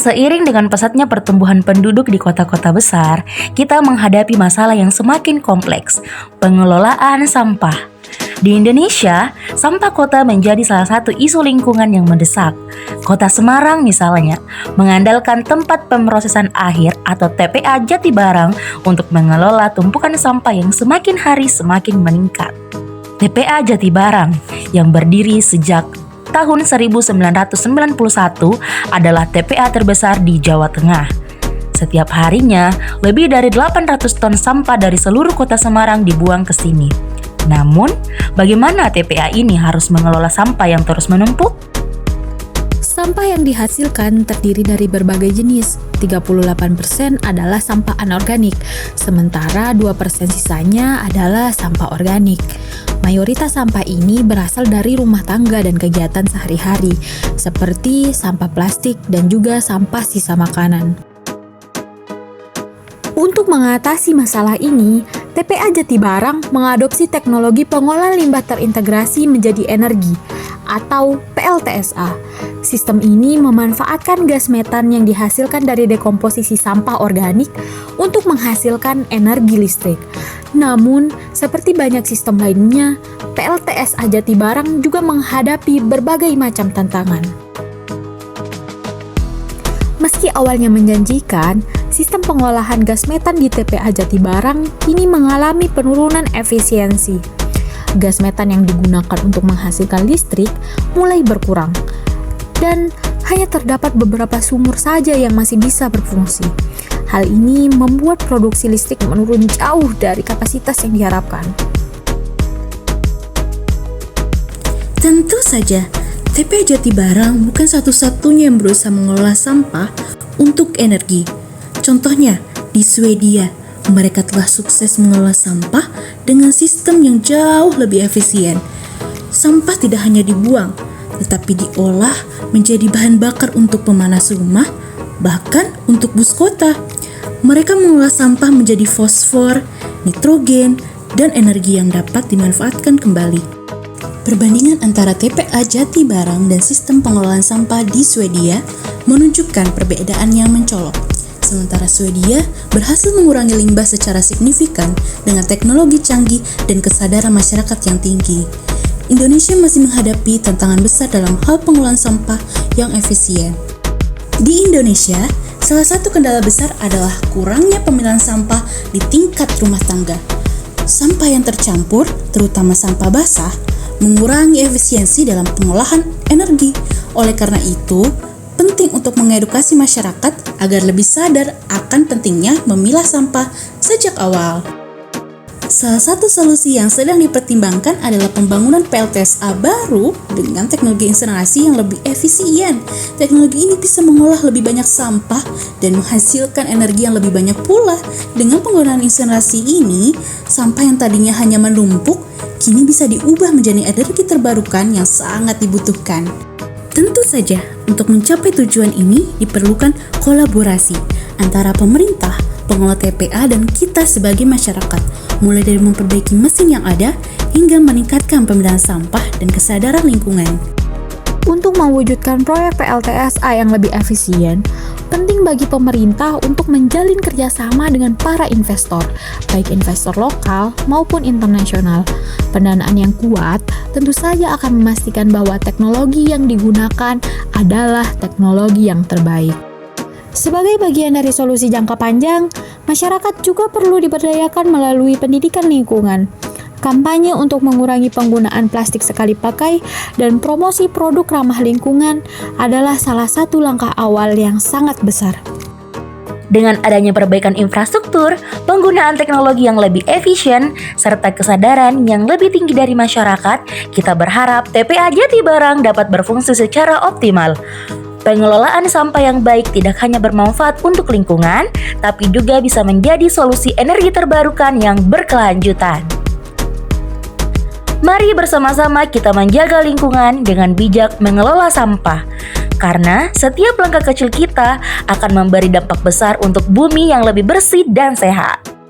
Seiring dengan pesatnya pertumbuhan penduduk di kota-kota besar, kita menghadapi masalah yang semakin kompleks, pengelolaan sampah. Di Indonesia, sampah kota menjadi salah satu isu lingkungan yang mendesak. Kota Semarang misalnya, mengandalkan tempat pemrosesan akhir atau TPA Jatibarang untuk mengelola tumpukan sampah yang semakin hari semakin meningkat. TPA Jatibarang yang berdiri sejak tahun 1991 adalah TPA terbesar di Jawa Tengah. Setiap harinya, lebih dari 800 ton sampah dari seluruh kota Semarang dibuang ke sini. Namun, bagaimana TPA ini harus mengelola sampah yang terus menumpuk? Sampah yang dihasilkan terdiri dari berbagai jenis. 38% adalah sampah anorganik, sementara 2% sisanya adalah sampah organik. Mayoritas sampah ini berasal dari rumah tangga dan kegiatan sehari-hari, seperti sampah plastik dan juga sampah sisa makanan. Untuk mengatasi masalah ini, TPA Jatibarang mengadopsi teknologi pengolahan limbah terintegrasi menjadi energi atau PLTSA. Sistem ini memanfaatkan gas metan yang dihasilkan dari dekomposisi sampah organik untuk menghasilkan energi listrik. Namun, seperti banyak sistem lainnya, PLTSA Jatibarang juga menghadapi berbagai macam tantangan. Meski awalnya menjanjikan, sistem pengolahan gas metan di TPA Jatibarang kini mengalami penurunan efisiensi. Gas metan yang digunakan untuk menghasilkan listrik mulai berkurang, dan hanya terdapat beberapa sumur saja yang masih bisa berfungsi. Hal ini membuat produksi listrik menurun jauh dari kapasitas yang diharapkan. Tentu saja, TPA Jatibarang bukan satu-satunya yang berusaha mengelola sampah untuk energi. Contohnya, di Swedia, mereka telah sukses mengelola sampah dengan sistem yang jauh lebih efisien. Sampah tidak hanya dibuang, tetapi diolah menjadi bahan bakar untuk pemanas rumah, bahkan untuk bus kota. Mereka mengolah sampah menjadi fosfor, nitrogen, dan energi yang dapat dimanfaatkan kembali. Perbandingan antara TPA Jatibarang dan sistem pengelolaan sampah di Swedia menunjukkan perbedaan yang mencolok. Sementara Swedia berhasil mengurangi limbah secara signifikan dengan teknologi canggih dan kesadaran masyarakat yang tinggi. Indonesia masih menghadapi tantangan besar dalam hal pengelolaan sampah yang efisien. Di Indonesia, salah satu kendala besar adalah kurangnya pemilahan sampah di tingkat rumah tangga. Sampah yang tercampur, terutama sampah basah, mengurangi efisiensi dalam pengolahan energi. Oleh karena itu, penting untuk mengedukasi masyarakat agar lebih sadar akan pentingnya memilah sampah sejak awal. Salah satu solusi yang sedang dipertimbangkan adalah pembangunan PLTSA baru dengan teknologi incinerasi yang lebih efisien. Teknologi ini bisa mengolah lebih banyak sampah dan menghasilkan energi yang lebih banyak pula. Dengan penggunaan incinerasi ini, sampah yang tadinya hanya menumpuk, kini bisa diubah menjadi energi terbarukan yang sangat dibutuhkan. Tentu saja, untuk mencapai tujuan ini diperlukan kolaborasi antara pemerintah, pengelola TPA, dan kita sebagai masyarakat, mulai dari memperbaiki mesin yang ada hingga meningkatkan pemilahan sampah dan kesadaran lingkungan. Untuk mewujudkan proyek PLTSA yang lebih efisien, penting bagi pemerintah untuk menjalin kerjasama dengan para investor, baik investor lokal maupun internasional. Pendanaan yang kuat tentu saja akan memastikan bahwa teknologi yang digunakan adalah teknologi yang terbaik. Sebagai bagian dari solusi jangka panjang, masyarakat juga perlu diberdayakan melalui pendidikan lingkungan, kampanye untuk mengurangi penggunaan plastik sekali pakai, dan promosi produk ramah lingkungan adalah salah satu langkah awal yang sangat besar. Dengan adanya perbaikan infrastruktur, penggunaan teknologi yang lebih efisien, serta kesadaran yang lebih tinggi dari masyarakat, kita berharap TPA Jatibarang dapat berfungsi secara optimal. Pengelolaan sampah yang baik tidak hanya bermanfaat untuk lingkungan, tapi juga bisa menjadi solusi energi terbarukan yang berkelanjutan. Mari bersama-sama kita menjaga lingkungan dengan bijak mengelola sampah. Karena setiap langkah kecil kita akan memberi dampak besar untuk bumi yang lebih bersih dan sehat.